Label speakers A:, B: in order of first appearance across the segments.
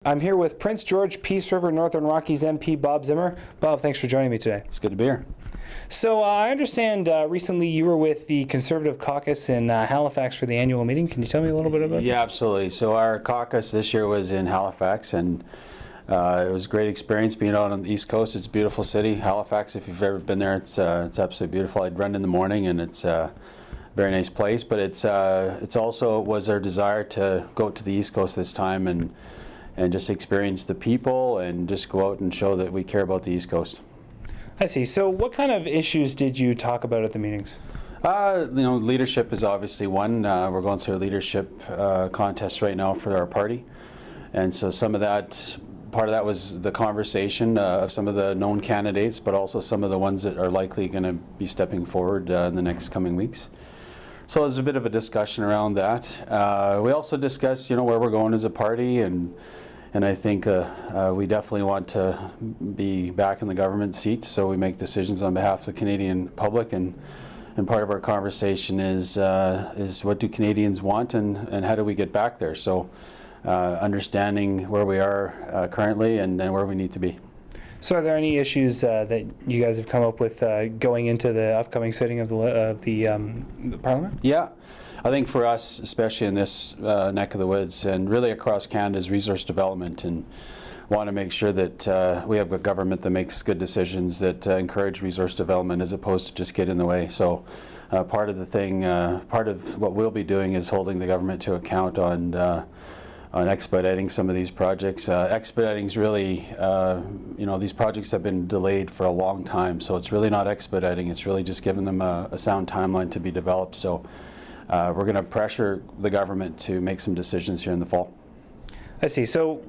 A: I'm here with Prince George, Peace River, Northern Rockies MP Bob Zimmer. Bob, thanks for joining me today.
B: It's good to be here.
A: So I understand recently you were with the Conservative caucus in Halifax for the annual meeting. Can you tell me a little bit about that?
B: Yeah, absolutely. So our caucus this year was in Halifax, and it was a great experience being out on the East Coast. It's a beautiful city. Halifax, if you've ever been there, it's absolutely beautiful. I'd run in the morning, and it's a very nice place. But it's also was our desire to go to the East Coast this time and just experience the people and just go out and show that we care about the East Coast.
A: I see. So what kind of issues did you talk about at the meetings?
B: Leadership is obviously one. We're going through a leadership contest right now for our party. And so some of that, part of that was the conversation of some of the known candidates, but also some of the ones that are likely going to be stepping forward in the next coming weeks. So there's a bit of a discussion around that. We also discussed, where we're going as a party, and I think we definitely want to be back in the government seats, so we make decisions on behalf of the Canadian public. And part of our conversation is what do Canadians want, and how do we get back there? So understanding where we are currently and where we need to be.
A: So are there any issues that you guys have come up with going into the upcoming sitting of the Parliament?
B: Yeah. I think for us, especially in this neck of the woods and really across Canada, is resource development, and want to make sure that we have a government that makes good decisions that encourage resource development as opposed to just get in the way. So part of what we'll be doing is holding the government to account on expediting some of these projects. Expediting is really, these projects have been delayed for a long time, so it's really not expediting, it's really just giving them a sound timeline to be developed. So we're going to pressure the government to make some decisions here in the fall.
A: I see. So,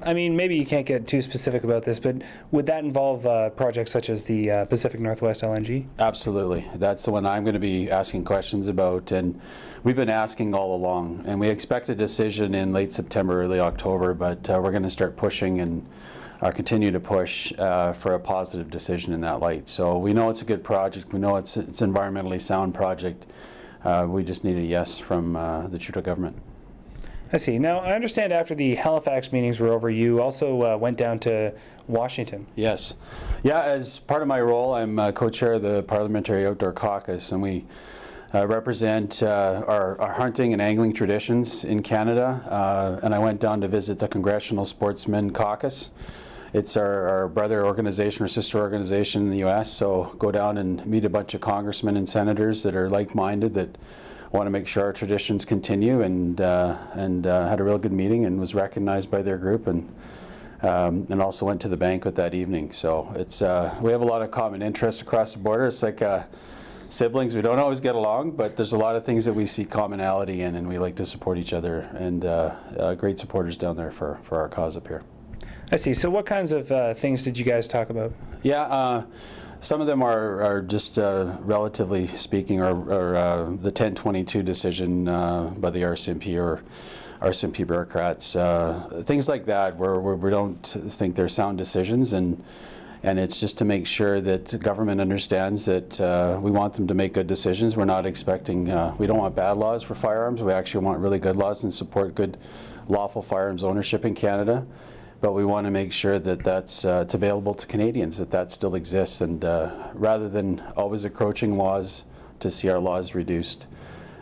A: maybe you can't get too specific about this, but would that involve projects such as the Pacific Northwest LNG?
B: Absolutely. That's the one I'm going to be asking questions about, and we've been asking all along. And we expect a decision in late September, early October, but we're going to start pushing and continue to push for a positive decision in that light. So we know it's a good project. We know it's an environmentally sound project. We just need a yes from the Trudeau government.
A: I see. Now, I understand after the Halifax meetings were over, you also went down to Washington.
B: Yes. Yeah, as part of my role, I'm co-chair of the Parliamentary Outdoor Caucus, and we represent our hunting and angling traditions in Canada. And I went down to visit the Congressional Sportsmen Caucus. It's our brother organization or sister organization in the U.S., so go down and meet a bunch of congressmen and senators that are like-minded, that want to make sure our traditions continue, and had a real good meeting and was recognized by their group, and also went to the banquet that evening. So it's we have a lot of common interests across the border. It's like siblings. We don't always get along, but there's a lot of things that we see commonality in, and we like to support each other, and great supporters down there for our cause up here.
A: I see. So what kinds of things did you guys talk about?
B: Yeah. Some of them are just, relatively speaking, are the 1022 decision by the RCMP or RCMP bureaucrats, things like that, where we don't think they're sound decisions, and it's just to make sure that government understands that we want them to make good decisions. We're not expecting, we don't want bad laws for firearms. We actually want really good laws and support good lawful firearms ownership in Canada. But we want to make sure that it's available to Canadians, that still exists, and rather than always encroaching laws, to see our laws reduced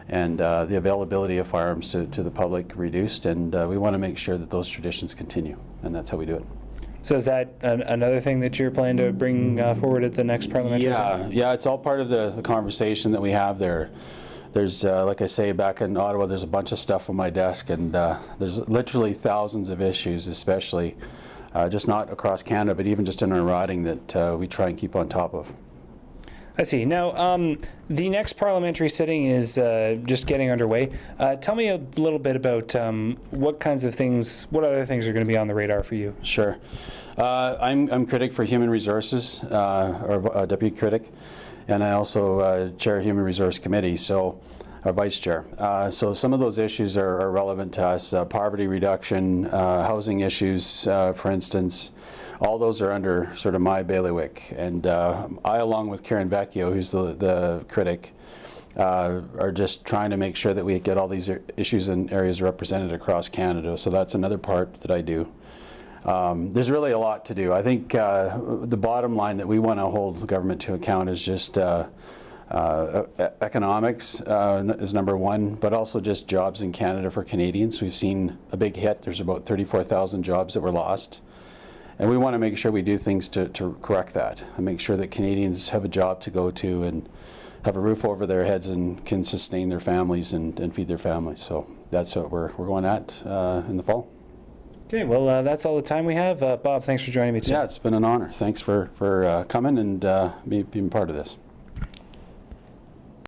B: and the availability of firearms to the public reduced, and we want to make sure that those traditions continue, and that's how we do it.
A: So is that another thing that you're planning to bring forward at the next parliamentary session?
B: Yeah, it's all part of the conversation that we have there. There's, like I say, back in Ottawa, there's a bunch of stuff on my desk, and there's literally thousands of issues, especially just not across Canada, but even just in our riding, that we try and keep on top of.
A: I see. Now, the next parliamentary sitting is just getting underway. Tell me a little bit about what other things are going to be on the radar for you?
B: Sure. I'm critic for human resources, or deputy critic. And I also chair a Human Resource Committee. So our vice chair. So some of those issues are relevant to us. Poverty reduction, housing issues, for instance, all those are under sort of my bailiwick. And I, along with Karen Vecchio, who's the critic, are just trying to make sure that we get all these issues and areas represented across Canada. So that's another part that I do. There's really a lot to do. I think the bottom line that we want to hold the government to account is just economics is number one, but also just jobs in Canada for Canadians. We've seen a big hit. There's about 34,000 jobs that were lost. And we want to make sure we do things to correct that and make sure that Canadians have a job to go to and have a roof over their heads and can sustain their families and feed their families. So that's what we're going at in the fall.
A: Okay, well, that's all the time we have. Bob, thanks for joining me today.
B: Yeah, it's been an honor. Thanks for coming and being part of this.